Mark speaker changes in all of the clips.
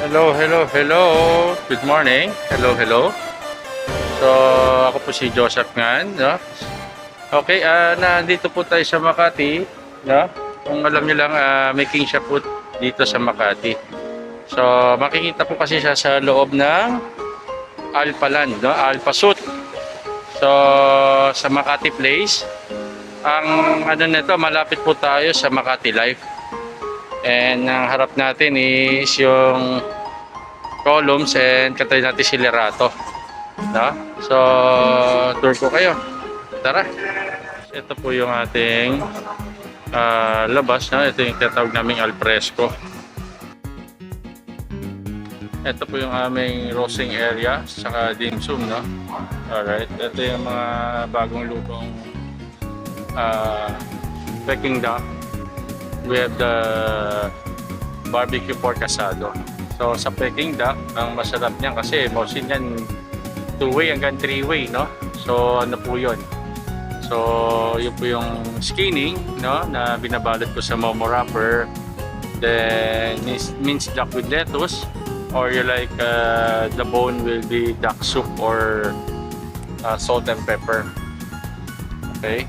Speaker 1: Hello, hello, hello. Good morning. Hello, hello. So, ako po si Joseph Ngan, no? Okay, nandito po tayo sa Makati, no? Kung alam niyo lang, may king siya po dito sa Makati. So, makikita po kasi siya sa loob ng Alpaland, no? Alpasut. So, sa Makati Place, ang ano nito, malapit po tayo sa Makati Life. And ang harap natin is yung columns and katabi natin si Lerato. No? So, tour ko kayo. Tara. Ito po yung ating labas. No? Ito yung tinatawag naming alfresco. Ito po yung aming roasting area saka dim sum. No? Alright. Ito yung mga bagong lutong Peking duck. We have the barbecue pork asado. So sa Peking duck, ang masarap niyan kasi mostly niyan 2-way hanggang 3-way, no? So ano po 'yon? So yun po yung skinning, no, na binabalot ko sa momo wrapper. Then minced duck with lettuce, or you like the bone will be duck soup or salt and pepper. Okay?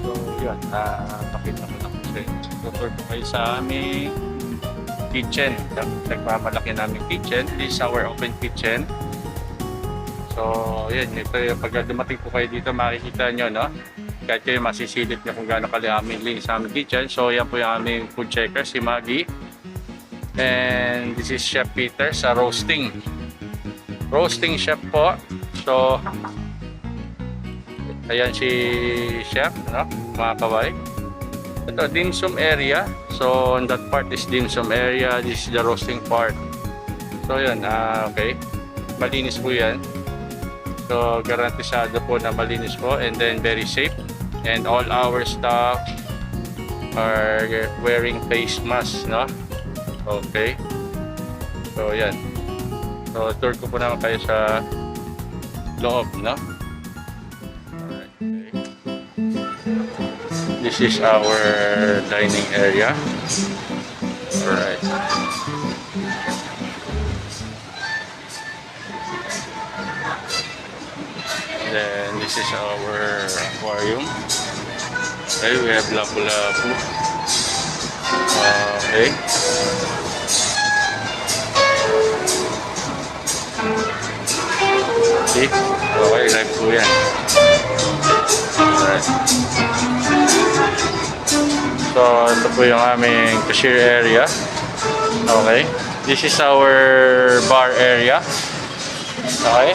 Speaker 1: So yun, pakita ko lang kasi tutur ko kayo sa aming kitchen. Nagmamalaki namin kitchen. This is our open kitchen. So yan, ito yung pag dumating po kayo dito makikita nyo, no? Kahit kayo masisilip nyo kung gaano kami linis sa aming kitchen. So yan po yung aming food checker, si Maggie. And this is Chef Peter sa roasting chef po. So ayan si Chef, no? Mga kaway. Ito, dim sum area. So, on that part is dim sum area. This is the roasting part. So, yun. Okay. Malinis po yan. So, garantisado po na malinis po. And then, very safe. And all our staff are wearing face mask, no? Okay. So, yan. So, tour ko po naman kayo sa loob, no? This is our dining area. Alright. Then this is our aquarium. Okay, we have lapu-lapu. Okay. See? Okay, live po yan. Alright. So, ito po yung aming cashier area. Okay. This is our bar area. Okay.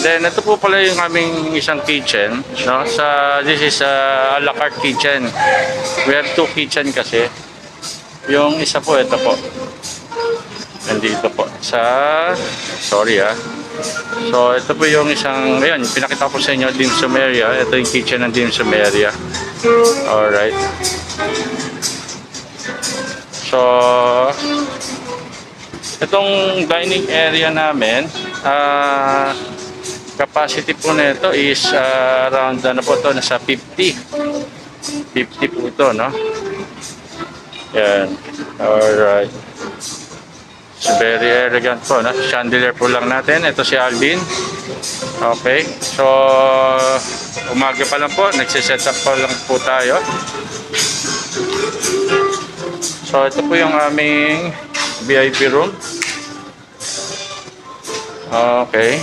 Speaker 1: Then, ito po pala yung aming isang kitchen. No? This is a la carte kitchen. We have 2 kitchen kasi. Yung isa po, ito po. Nandito po. Sorry So, ito po yung isang, ayun, pinakita ko sa inyo, dim sum area. Ito yung kitchen ng dim sum area. Alright. So, itong dining area namin, capacity po nito is around, ano po to, nasa 50. 50 po ito, no? Yan. Alright. It's very elegant po, no? Chandelier po lang natin. Ito si Alvin. Okay. So, umaga pa lang po. Nagsiset up pa lang po tayo. So, ito po yung aming VIP room. Okay.